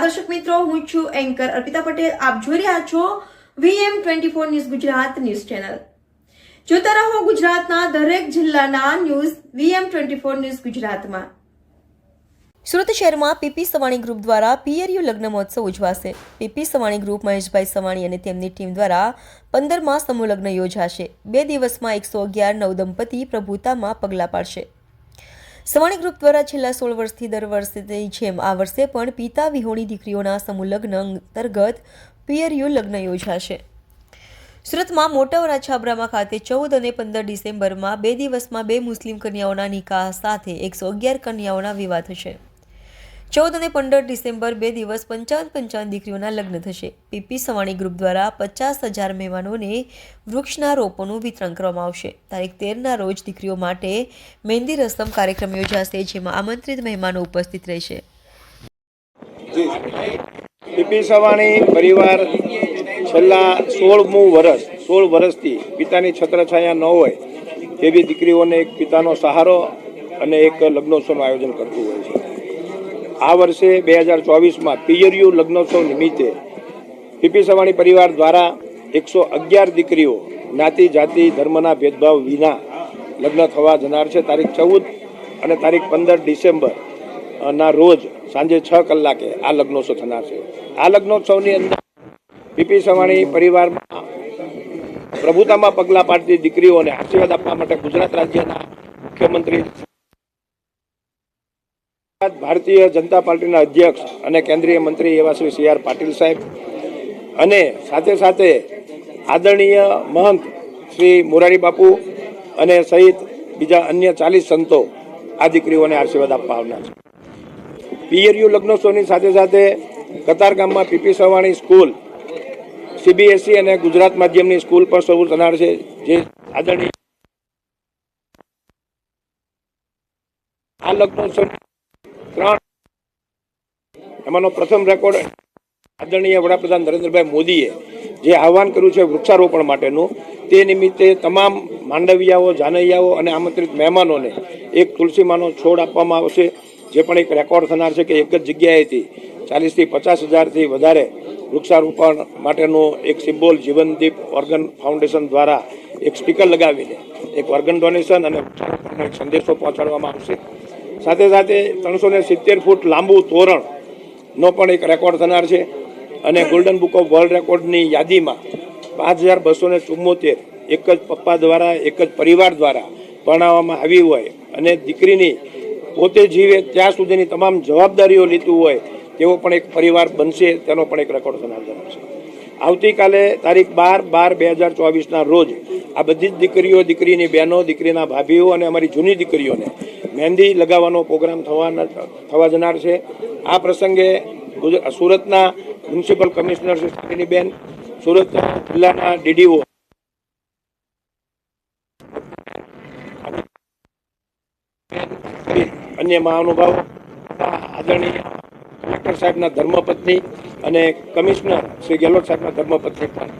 નમસ્કાર દર્શક મિત્રો, હું છું એન્કર અર્પિતા પટેલ. આપ જોઈ રહ્યા છો VM24 news Gujarat news channel. જોતા રહો ગુજરાતના દરેક જિલ્લાના ન્યૂઝ VM24 ન્યૂઝ ગુજરાતમાં. સુરત શહેરમાં પીપી સવાણી ગ્રુપ દ્વારા PRU લગ્ન મહોત્સવ ઉજવાશે. પીપી સવાણી ગ્રુપ મહેશભાઈ સવાણી અને તેમની ટીમ દ્વારા 15મા સમૂહ લગ્ન યોજાશે. 2 દિવસમાં 111 નવદંપતિ પ્રભુતામાં પગલાં પાડશે. સવાણી ગ્રુપ દ્વારા છેલ્લા 16 વર્ષથી દર વર્ષની જેમ આ વર્ષે પણ પિતા વિહોણી દીકરીઓના સમૂહ લગ્ન અંતર્ગત PRU લગ્ન યોજાશે. સુરતમાં મોટા વરાછાબરામાં ખાતે 14 અને 15 ડિસેમ્બરમાં 2 દિવસમાં 2 મુસ્લિમ કન્યાઓના નિકાહ સાથે 111 કન્યાઓના વિવાહ થશે. 14 અને 15 ડિસેમ્બર 2 દિવસ 55 દીકરીઓના લગ્ન થશે. પીપી સવાણી ગ્રુપ દ્વારા 50,000 મહેમાનોને વૃક્ષના રોપોનું વિતરણ કરવામાં આવશે. તારીખ 13ના રોજ દીકરીઓ માટે મહેંદી રસમ કાર્યક્રમ યોજાશે, જેમાં આમંત્રિત મહેમાનો ઉપસ્થિત રહેશે. પીપી સવાણી પરિવાર છેલ્લા 16 વર્ષથી પિતાની છત્રછાયા ન હોય તેવી દીકરીઓને એક પિતાનો સહારો અને એક લગ્નોત્સવનું આયોજન કરતું હોય છે. આ વર્ષે 2024માં PRU લગ્નોત્સવ નિમિત્તે પીપી સવાણી પરિવાર દ્વારા 111 દીકરીઓ જ્ઞાતિ જાતિ ધર્મના ભેદભાવ વિના લગ્ન થવા જનાર છે. તારીખ 14 અને તારીખ 15 ડિસેમ્બર ના રોજ સાંજે 6 કલાકે આ લગ્નોત્સવ થનાર છે. આ લગ્નોત્સવની અંદર પીપી સવાણી પરિવારમાં પ્રભુતામાં પગલાં પાડતી દીકરીઓને આશીર્વાદ આપવા માટે ગુજરાત રાજ્યના મુખ્યમંત્રી, ભારતીય જનતા પાર્ટીના અધ્યક્ષ અને કેન્દ્રીય મંત્રી એવા શ્રી CR પાટીલ સાહેબ અને સાથે સાથે આદરણીય મહંત શ્રી મોરારી બાપુ અને સહિત બીજા અન્ય 40 સંતો આ દીકરીઓને આશીર્વાદ આપવા આવનાર છે. PRU લગ્નોત્સવની સાથે સાથે કતારગામમાં પીપી સવાણી સ્કૂલ CBSE અને ગુજરાત માધ્યમની સ્કૂલ પણ શરૂ થનાર છે. જે આદરણીય આ લગ્નોત્સવ 3 એમાંનો પ્રથમ રેકોર્ડ આદરણીય વડાપ્રધાન નરેન્દ્રભાઈ મોદીએ જે આહવાન કર્યું છે વૃક્ષારોપણ માટેનું, તે નિમિત્તે તમામ માંડવિયાઓ, જાનૈયાઓ અને આમંત્રિત મહેમાનોને એક તુલસીમાનો છોડ આપવામાં આવશે. જે પણ એક રેકોર્ડ થનાર છે કે એક જ જગ્યાએથી 40,000 થી 50,000થી વધારે વૃક્ષારોપણ માટેનું એક સિમ્બોલ જીવનદીપ ઓર્ગન ફાઉન્ડેશન દ્વારા એક સ્પીકર લગાવીને એક ઓર્ગન ડોનેશન અને વૃક્ષારોપણનો એક સંદેશો પહોંચાડવામાં આવશે. સાથે સાથે 370 ફૂટ લાંબુ તોરણનો પણ એક રેકોર્ડ થનાર છે અને ગોલ્ડન બુક ઓફ વર્લ્ડ રેકોર્ડની યાદીમાં 5,274 એક જ પપ્પા દ્વારા, એક જ પરિવાર દ્વારા પરણાવવામાં આવી હોય અને દીકરીની પોતે જીવે ત્યાં સુધીની તમામ જવાબદારીઓ લીધું હોય તેવો પણ એક પરિવાર બનશે, તેનો પણ એક રેકોર્ડ થનાર છે. આવતીકાલે તારીખ 12/12/2024ના રોજ આ બધી જ દીકરીઓ, દીકરીની બહેનો, દીકરીના ભાભીઓ અને અમારી જૂની દીકરીઓને મહેંદી લગાવવાનો પ્રોગ્રામ થવા જનાર છે. આ પ્રસંગે સુરતના મ્યુનિસિપલ કમિશનર શ્રી શાલિનીબેન, સુરત જિલ્લાના DDO, અન્ય મહાનુભાવો, આદરણીય કલેક્ટર સાહેબના ધર્મપત્ની અને કમિશનર શ્રી ગેહલોત સાહેબના ધર્મપત્ની પણ